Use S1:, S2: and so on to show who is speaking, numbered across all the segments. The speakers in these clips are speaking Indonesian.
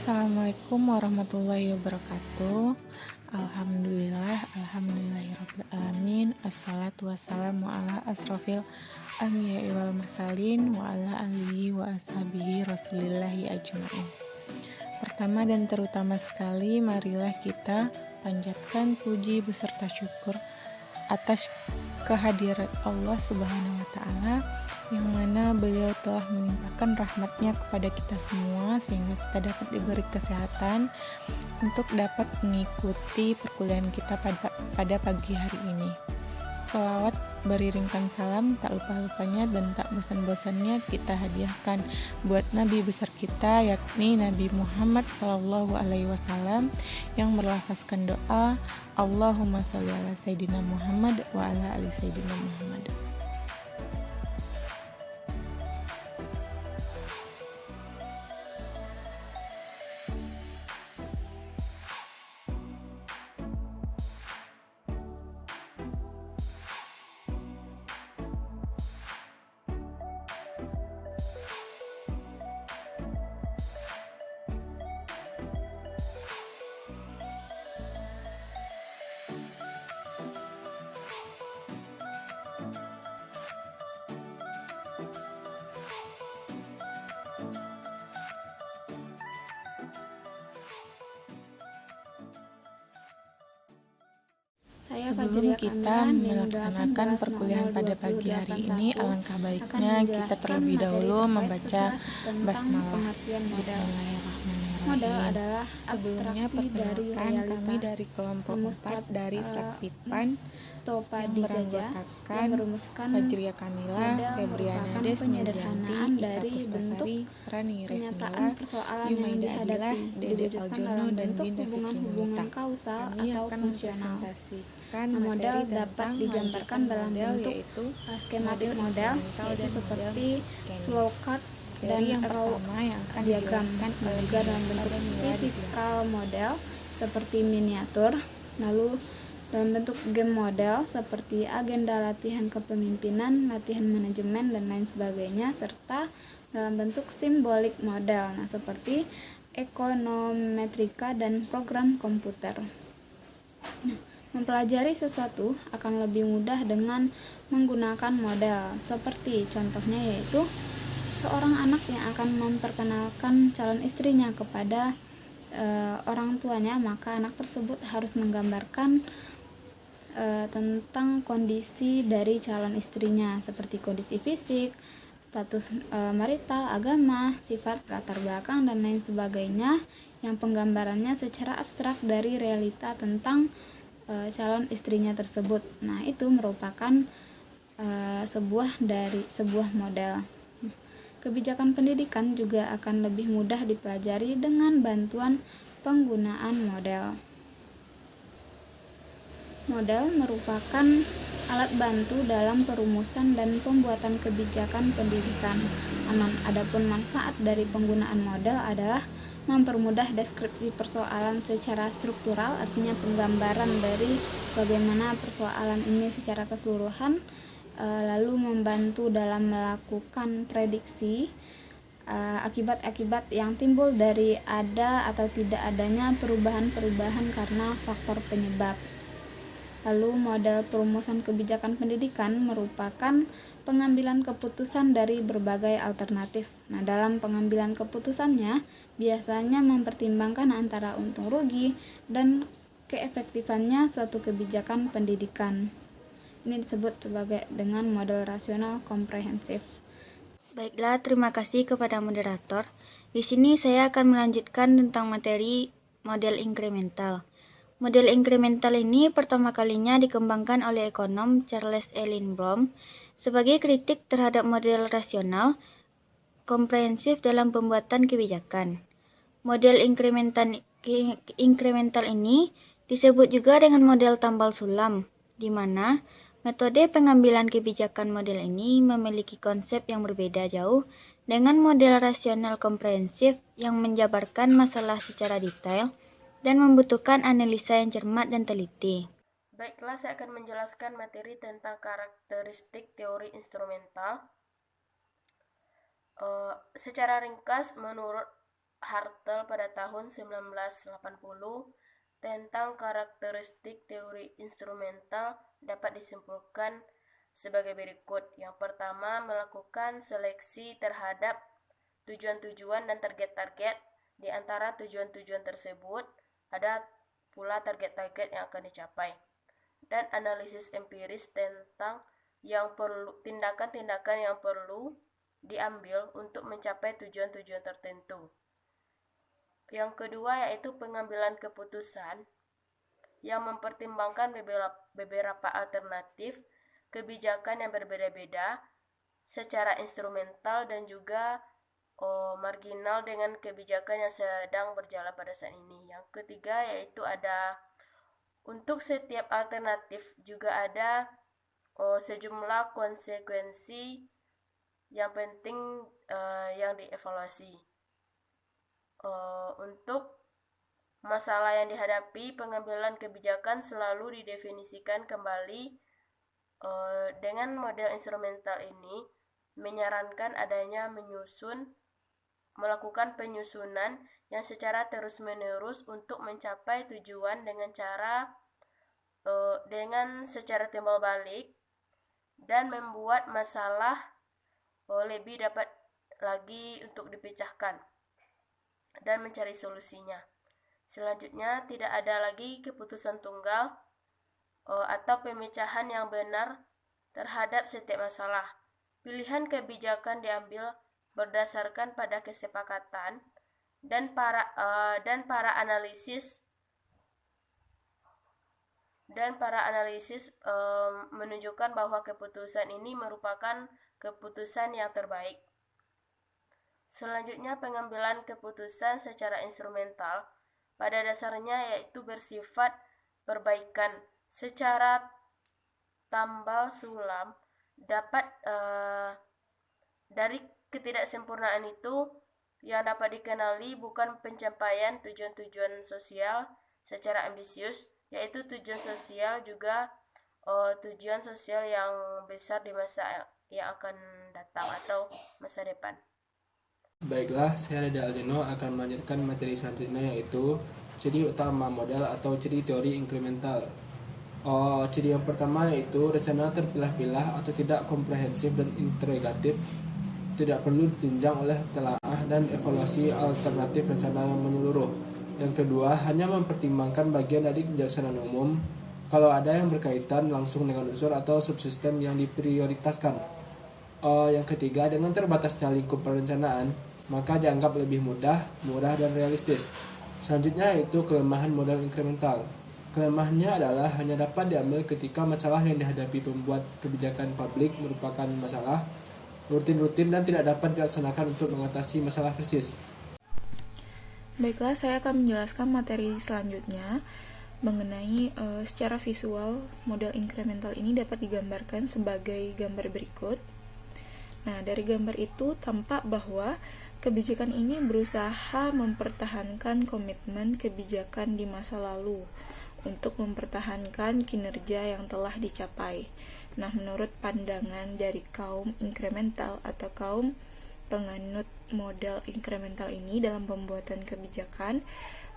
S1: Assalamualaikum warahmatullahi wabarakatuh. Alhamdulillahirabbil alamin. Assalatu wassalamu ala asrofil anbiya'i wal mursalin wa ala alihi wa ashabihi rasulillahi ajmain. Pertama dan terutama sekali, marilah kita panjatkan puji beserta syukur atas kehadiran Allah Subhanahu wa Ta'ala, yang mana beliau telah melimpahkan rahmatnya kepada kita semua sehingga kita dapat diberi kesehatan untuk dapat mengikuti perkuliahan kita pada pagi hari ini. Shalawat beriringkan salam tak lupa-lupanya dan tak bosan-bosannya kita hadiahkan buat Nabi besar kita, yakni Nabi Muhammad SAW, yang berlafazkan doa Allahumma sholli ala Sayyidina Muhammad wa ala ali Sayyidina Muhammad. Sebelum kita melaksanakan perkuliahan pada pagi hari ini, alangkah baiknya kita terlebih dahulu membaca basmalah. Bismillahirrahmanirrahim. Sebelumnya perkenalkan, kami dari kelompok 4 dari fraksi PAN yang beranggotakan Fajria Kamila, Febriana Des, Nurjanti, Ika Puspasari, Rani Revnila, Yumaida Adilah, Dede Aljono, dan Dinda Fikrimita. Kami akan mempresentasikan
S2: model
S1: materi
S2: dapat
S1: tentang
S2: digambarkan dalam bentuk skematik model, yaitu seperti slow chart dan row diagram, juga dalam bentuk physical model seperti miniatur, lalu dalam bentuk game model seperti agenda latihan kepemimpinan, latihan manajemen, dan lain sebagainya, serta dalam bentuk simbolik model, seperti ekonometrika dan program komputer. Mempelajari sesuatu akan lebih mudah dengan menggunakan model, seperti contohnya yaitu seorang anak yang akan memperkenalkan calon istrinya kepada orang tuanya, maka anak tersebut harus menggambarkan tentang kondisi dari calon istrinya, seperti kondisi fisik, status marital, agama, sifat, latar belakang, dan lain sebagainya, yang penggambarannya secara abstrak dari realita tentang calon istrinya tersebut. Nah, itu merupakan sebuah model. Kebijakan pendidikan juga akan lebih mudah dipelajari dengan bantuan penggunaan model. Model merupakan alat bantu dalam perumusan dan pembuatan kebijakan pendidikan. Adapun manfaat dari penggunaan model adalah mempermudah deskripsi persoalan secara struktural, artinya penggambaran dari bagaimana persoalan ini secara keseluruhan, lalu membantu dalam melakukan prediksi akibat-akibat yang timbul dari ada atau tidak adanya perubahan-perubahan karena faktor penyebab. Lalu model perumusan kebijakan pendidikan merupakan pengambilan keputusan dari berbagai alternatif. Nah, dalam pengambilan keputusannya biasanya mempertimbangkan antara untung rugi dan keefektifannya suatu kebijakan pendidikan. Ini disebut sebagai dengan model rasional komprehensif.
S3: Baiklah, terima kasih kepada moderator. Di sini saya akan melanjutkan tentang materi model inkremental. Model inkremental ini pertama kalinya dikembangkan oleh ekonom Charles E. Lindblom sebagai kritik terhadap model rasional komprehensif dalam pembuatan kebijakan. Model inkremental ini disebut juga dengan model tambal sulam, di mana metode pengambilan kebijakan model ini memiliki konsep yang berbeda jauh dengan model rasional komprehensif yang menjabarkan masalah secara detail dan membutuhkan analisa yang cermat dan teliti.
S4: Baiklah, saya akan menjelaskan materi tentang karakteristik teori instrumental. Secara ringkas, menurut Hartel pada tahun 1980 tentang karakteristik teori instrumental dapat disimpulkan sebagai berikut. Yang pertama, melakukan seleksi terhadap tujuan-tujuan dan target-target. Di antara tujuan-tujuan tersebut, ada pula target-target yang akan dicapai. Dan analisis empiris tentang tindakan-tindakan yang perlu diambil untuk mencapai tujuan-tujuan tertentu. Yang kedua yaitu pengambilan keputusan yang mempertimbangkan beberapa alternatif kebijakan yang berbeda-beda secara instrumental dan juga marginal dengan kebijakan yang sedang berjalan pada saat ini. Yang ketiga yaitu ada untuk setiap alternatif juga ada sejumlah konsekuensi yang penting yang dievaluasi. Untuk masalah yang dihadapi, pengambilan kebijakan selalu didefinisikan kembali. Dengan model instrumental ini menyarankan adanya melakukan penyusunan yang secara terus-menerus untuk mencapai tujuan dengan secara timbal balik dan membuat masalah lebih dapat lagi untuk dipecahkan dan mencari solusinya. Selanjutnya, tidak ada lagi keputusan tunggal atau pemecahan yang benar terhadap setiap masalah. Pilihan kebijakan diambil berdasarkan pada kesepakatan dan para analisis menunjukkan bahwa keputusan ini merupakan keputusan yang terbaik. Selanjutnya, pengambilan keputusan secara instrumental pada dasarnya yaitu bersifat perbaikan secara tambal sulam. Dari ketidaksempurnaan itu yang dapat dikenali bukan pencapaian tujuan-tujuan sosial secara ambisius, yaitu tujuan sosial juga tujuan sosial yang besar di masa yang akan datang atau masa depan.
S5: Baiklah, saya Reda Aljeno akan melanjutkan materi selanjutnya yaitu ciri utama model atau ciri teori inkremental. Ciri yang pertama yaitu rencana terpilah-pilah atau tidak komprehensif dan integratif, tidak perlu ditunjang oleh telaah dan evaluasi alternatif rencana yang menyeluruh. Yang kedua, hanya mempertimbangkan bagian dari kebijaksanaan umum kalau ada yang berkaitan langsung dengan unsur atau subsistem yang diprioritaskan. Yang ketiga, dengan terbatasnya lingkup perencanaan, maka dianggap lebih mudah, murah, dan realistis. Selanjutnya yaitu kelemahan model inkremental. Kelemahannya adalah hanya dapat diambil ketika masalah yang dihadapi pembuat kebijakan publik merupakan masalah rutin dan tidak dapat dilaksanakan untuk mengatasi masalah krisis.
S1: Baiklah, saya akan menjelaskan materi selanjutnya mengenai secara visual model inkremental ini dapat digambarkan sebagai gambar berikut. Nah, dari gambar itu tampak bahwa kebijakan ini berusaha mempertahankan komitmen kebijakan di masa lalu untuk mempertahankan kinerja yang telah dicapai. Nah, menurut pandangan dari kaum inkremental atau kaum penganut model inkremental ini dalam pembuatan kebijakan,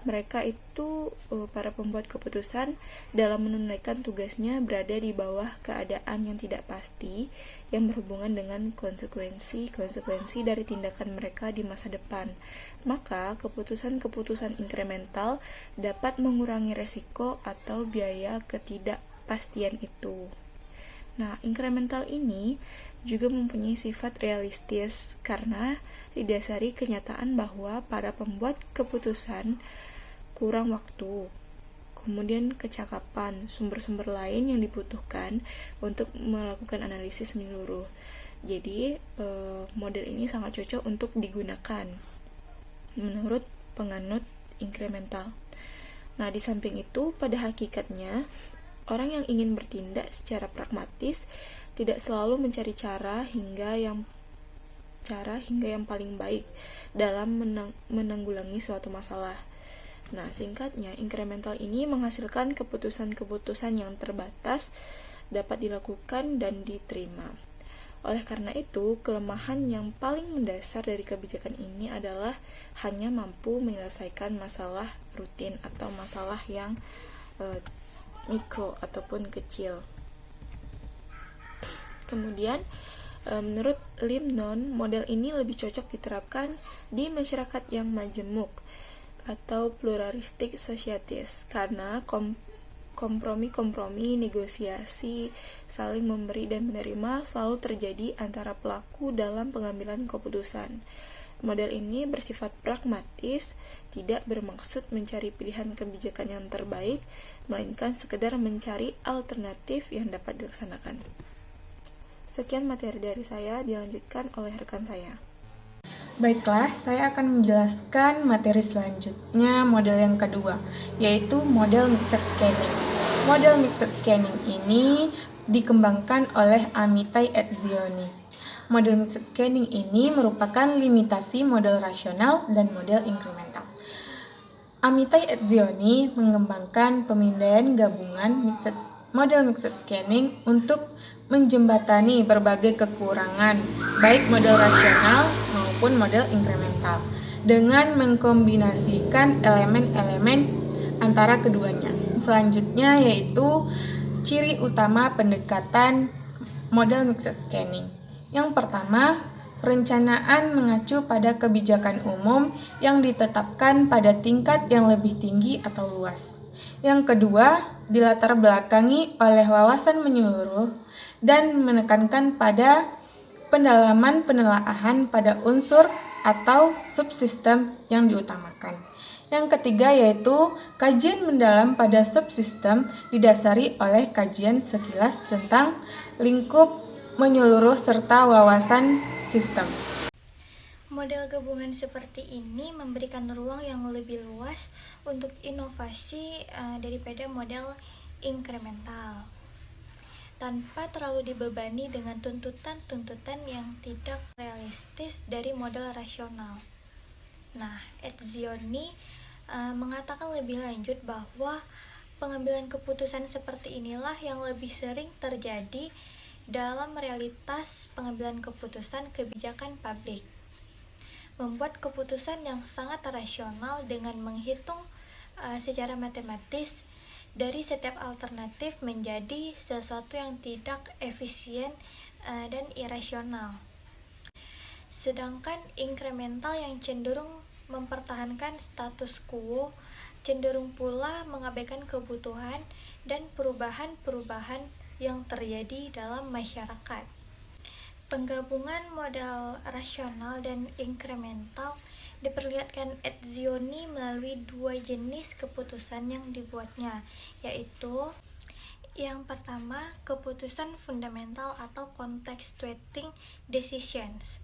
S1: mereka itu para pembuat keputusan dalam menunaikan tugasnya berada di bawah keadaan yang tidak pasti yang berhubungan dengan konsekuensi dari tindakan mereka di masa depan. Maka keputusan-keputusan inkremental dapat mengurangi resiko atau biaya ketidakpastian itu. Nah, inkremental ini juga mempunyai sifat realistis karena didasari kenyataan bahwa para pembuat keputusan kurang waktu, kemudian kecakapan, sumber-sumber lain yang dibutuhkan untuk melakukan analisis menyeluruh. Jadi, model ini sangat cocok untuk digunakan menurut penganut inkremental. Nah, di samping itu, pada hakikatnya, orang yang ingin bertindak secara pragmatis tidak selalu mencari cara hingga yang paling baik dalam menanggulangi suatu masalah. Nah, singkatnya, inkremental ini menghasilkan keputusan-keputusan yang terbatas dapat dilakukan dan diterima. Oleh karena itu, kelemahan yang paling mendasar dari kebijakan ini adalah hanya mampu menyelesaikan masalah rutin atau masalah yang mikro ataupun kecil. Kemudian, menurut Limnon, model ini lebih cocok diterapkan di masyarakat yang majemuk atau pluralistic societies karena kompromi-kompromi, negosiasi, saling memberi dan menerima selalu terjadi antara pelaku dalam pengambilan keputusan. Model ini bersifat pragmatis, tidak bermaksud mencari pilihan kebijakan yang terbaik, melainkan sekedar mencari alternatif yang dapat dilaksanakan. Sekian materi dari saya, dilanjutkan oleh rekan saya.
S6: Baiklah, saya akan menjelaskan materi selanjutnya, model yang kedua, yaitu model mixed scanning. Model mixed scanning ini dikembangkan oleh Amitai et Zioni. Model mixed scanning ini merupakan limitasi model rasional dan model inkremental. Amitai et Zioni mengembangkan pemindaian gabungan model mixed scanning untuk menjembatani berbagai kekurangan, baik model rasional maupun model inkremental, dengan mengkombinasikan elemen-elemen antara keduanya. Selanjutnya yaitu ciri utama pendekatan model mixed scanning. Yang pertama, perencanaan mengacu pada kebijakan umum yang ditetapkan pada tingkat yang lebih tinggi atau luas. Yang kedua, dilatar belakangi oleh wawasan menyeluruh dan menekankan pada pendalaman penelaahan pada unsur atau subsistem yang diutamakan. Yang ketiga yaitu kajian mendalam pada subsistem didasari oleh kajian sekilas tentang lingkup menyeluruh serta wawasan sistem.
S3: Model gabungan seperti ini memberikan ruang yang lebih luas untuk inovasi daripada model inkremental, tanpa terlalu dibebani dengan tuntutan-tuntutan yang tidak realistis dari model rasional. Nah, et Zioni mengatakan lebih lanjut bahwa pengambilan keputusan seperti inilah yang lebih sering terjadi dalam realitas pengambilan keputusan kebijakan publik. Membuat keputusan yang sangat rasional dengan menghitung secara matematis dari setiap alternatif menjadi sesuatu yang tidak efisien dan irasional. Sedangkan inkremental yang cenderung mempertahankan status quo cenderung pula mengabaikan kebutuhan dan perubahan-perubahan yang terjadi dalam masyarakat. Penggabungan model rasional dan inkremental diperlihatkan et Zioni melalui dua jenis keputusan yang dibuatnya, yaitu yang pertama, keputusan fundamental atau contextuating decisions,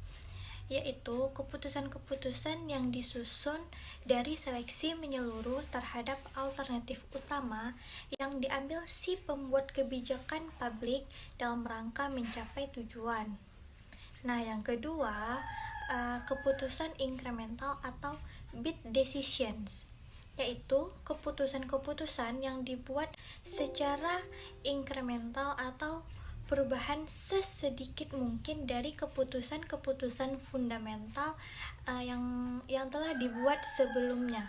S3: yaitu keputusan-keputusan yang disusun dari seleksi menyeluruh terhadap alternatif utama yang diambil si pembuat kebijakan publik dalam rangka mencapai tujuan. Nah, yang kedua, keputusan inkremental atau bit decisions, yaitu keputusan-keputusan yang dibuat secara inkremental atau perubahan sesedikit mungkin dari keputusan-keputusan fundamental yang telah dibuat sebelumnya.